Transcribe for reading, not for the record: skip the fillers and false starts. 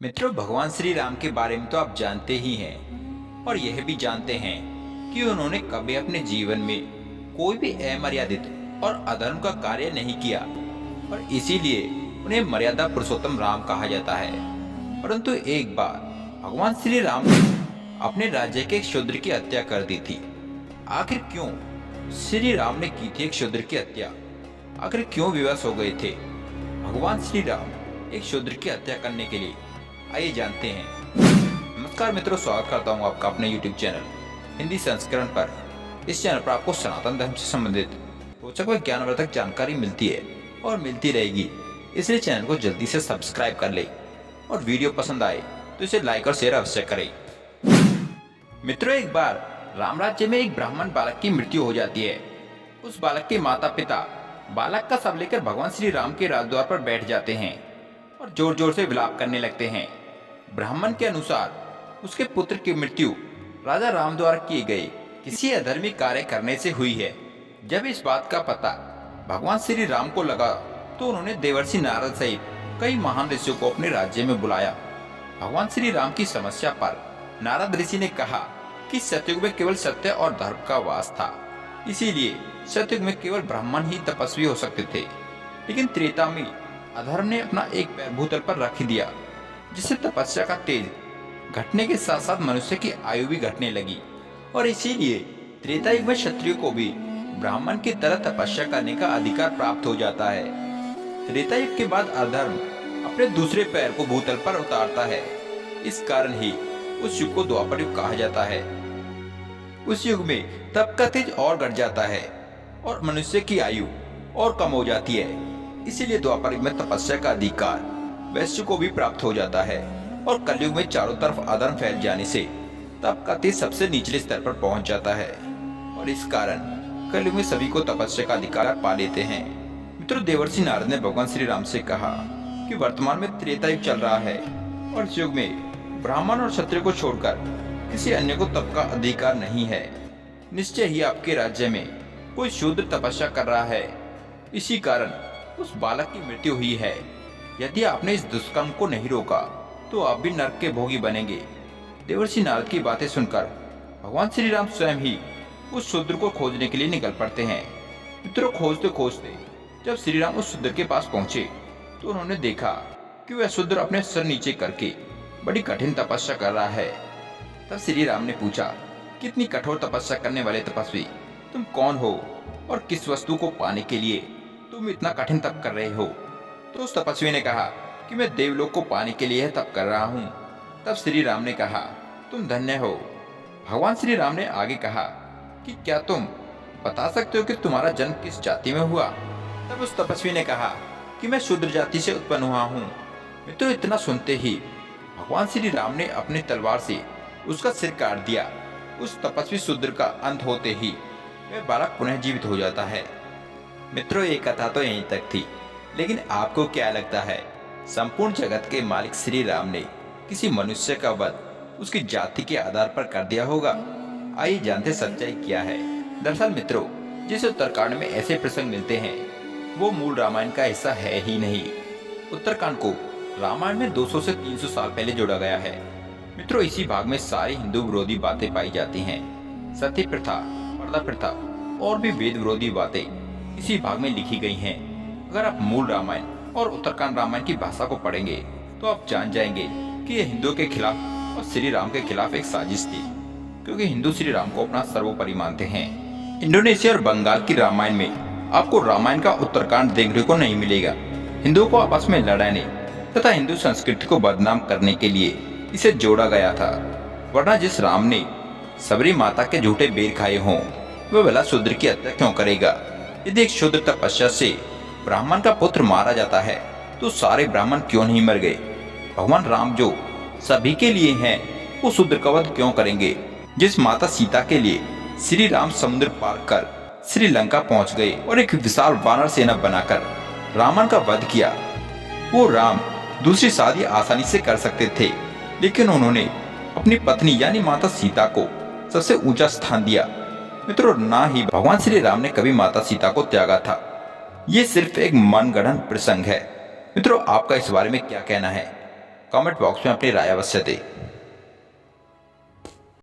मित्रों, भगवान श्री राम के बारे में तो आप जानते ही हैं और यह भी जानते हैं कि उन्होंने कभी अपने जीवन में कोई भी अमर्यादित और अधर्म का कार्य नहीं किया और इसीलिए उन्हें मर्यादा पुरुषोत्तम राम कहा जाता है। परंतु एक बार भगवान श्री राम ने अपने राज्य के एक शूद्र की हत्या कर दी थी। आखिर क्यों श्री राम ने की थी एक शूद्र की हत्या? आखिर क्यों विवश हो गए थे भगवान श्री राम एक शूद्र की हत्या करने के लिए? आइए जानते हैं। नमस्कार मित्रों, स्वागत करता हूं आपका अपने YouTube चैनल हिंदी संस्करण पर। इस चैनल पर आपको सनातन धर्म से संबंधित रोचक व ज्ञानवर्धक जानकारी मिलती है और मिलती रहेगी, इसलिए चैनल को जल्दी से सब्सक्राइब कर ले और वीडियो पसंद आए तो इसे लाइक और शेयर अवश्य करें। मित्रों, एक बार राम राज्य में एक ब्राह्मण बालक की मृत्यु हो जाती है। उस बालक के माता पिता बालक का शव लेकर भगवान श्री राम के राजद्वार पर बैठ जाते हैं और जोर जोर से विलाप करने लगते हैं। ब्राह्मण के अनुसार उसके पुत्र की मृत्यु राजा राम द्वारा किए गए किसी अधर्मी कार्य करने से हुई है। जब इस बात का पता भगवान श्री राम को लगा तो उन्होंने देवर्षि नारद सहित कई महान ऋषियों को अपने राज्य में बुलाया। भगवान श्री राम की समस्या पर नारद ऋषि ने कहा कि सतयुग में केवल सत्य और धर्म का वास था, इसीलिए सतयुग में केवल ब्राह्मण ही तपस्वी हो सकते थे। लेकिन त्रेता में अधर्म ने अपना एक पैर भूतल पर रख दिया, जिससे तपस्या का तेज घटने के साथ साथ मनुष्य की आयु भी घटने लगी और इसीलिए त्रेता युग में क्षत्रियो को भी ब्राह्मण की तरह तपस्या करने का अधिकार प्राप्त हो जाता है। त्रेता युग के बाद अधर्म अपने दूसरे पैर को भूतल पर उतारता है। इस कारण ही उस युग को द्वापर युग कहा जाता है। उस युग में तप का तेज और घट जाता है और मनुष्य की आयु और कम हो जाती है। इसीलिए द्वापर युग में तपस्या का अधिकार वैश्य को भी प्राप्त हो जाता है और कलयुग में चारों तरफ अधर्म फैल जाने से तप का तेज सबसे निचले स्तर पर पहुंच जाता है और इस कारण कलयुग में सभी को तपस्या का अधिकार पा लेते हैं। मित्रों, देवर्षि नारद ने भगवान श्री राम से कहा कि वर्तमान में त्रेता युग चल रहा है और इस युग में ब्राह्मण और क्षत्रिय को छोड़कर किसी अन्य को तप का अधिकार नहीं है। निश्चय ही आपके राज्य में कोई शूद्र तपस्या कर रहा है, इसी कारण उस बालक की मृत्यु हुई है। यदि आपने इस दुष्कर्म को नहीं रोका तो आप भी नरक के भोगी बनेंगे। देवर्षि नारद की बातें सुनकर भगवान श्री राम स्वयं ही उस शूद्र को खोजने के लिए निकल पड़ते हैं। मित्रों, खोजते खोजते जब श्री राम उस शूद्र के पास पहुंचे तो उन्होंने देखा कि वह शूद्र अपने सर नीचे करके बड़ी कठिन तपस्या कर रहा है। तब श्री राम ने पूछा, कितनी कठोर तपस्या करने वाले तपस्वी, तुम कौन हो और किस वस्तु को पाने के लिए तुम इतना कठिन तप कर रहे हो? तो उस तपस्वी ने कहा कि मैं देवलोक को पाने के लिए तप कर रहा हूँ। तब श्री राम ने कहा, तुम धन्य हो। भगवान श्री राम ने आगे कहा कि क्या तुम बता सकते हो कि तुम्हारा जन्म किस जाति में हुआ? तब उस तपस्वी ने कहा कि मैं शूद्र जाति से उत्पन्न हुआ हूँ। मित्रों, इतना सुनते ही भगवान श्री राम ने अपनी तलवार से उसका सिर काट दिया। उस तपस्वी शूद्र का अंत होते ही वह बालक पुनः जीवित हो जाता है। मित्रों, ये कथा तो यहीं तक थी, लेकिन आपको क्या लगता है, संपूर्ण जगत के मालिक श्री राम ने किसी मनुष्य का वध उसकी जाति के आधार पर कर दिया होगा? आइए जानते सच्चाई क्या है। दरअसल मित्रों, जिस उत्तरकांड में ऐसे प्रसंग मिलते हैं वो मूल रामायण का हिस्सा है ही नहीं। उत्तरकांड को रामायण में 200 से 300 साल पहले जोड़ा गया है। मित्रों, इसी भाग में सारी हिंदू विरोधी बातें पाई जाती हैं। सती प्रथा, पर्दा प्रथा और भी वेद विरोधी बातें इसी भाग में लिखी गई हैं। अगर आप मूल रामायण और उत्तरकांड रामायण की भाषा को पढ़ेंगे तो आप जान जाएंगे कि यह हिंदुओं के खिलाफ और श्री राम के खिलाफ एक साजिश थी, क्योंकि हिंदू श्री राम को अपना सर्वोपरि मानते हैं। इंडोनेशिया और बंगाल की रामायण में आपको रामायण का उत्तरकांड देखने को नहीं मिलेगा। हिंदुओं को आपस में लड़ाने तथा हिंदू संस्कृति को बदनाम करने के लिए इसे जोड़ा गया था। वरना जिस राम ने सबरी माता के झूठे बेर खाए हों, वह भला शूद्र की हत्या क्यों करेगा? यदि एक शूद्र तपस्या से ब्राह्मण का पुत्र मारा जाता है तो सारे ब्राह्मण क्यों नहीं मर गए? भगवान राम जो सभी के लिए हैं, वो शूद्र का वध क्यों करेंगे? जिस माता सीता के लिए श्री राम समुद्र पार कर श्रीलंका पहुंच गए और एक विशाल वानर सेना बनाकर रावण का वध किया, वो राम दूसरी शादी आसानी से कर सकते थे, लेकिन उन्होंने अपनी पत्नी यानी माता सीता को सबसे ऊंचा स्थान दिया। मित्रों, ना ही भगवान श्री राम ने कभी माता सीता को त्यागा था। ये सिर्फ एक मनगढ़ंत प्रसंग है। मित्रों, आपका इस बारे में क्या कहना है? कमेंट बॉक्स में अपनी राय अवश्य दें।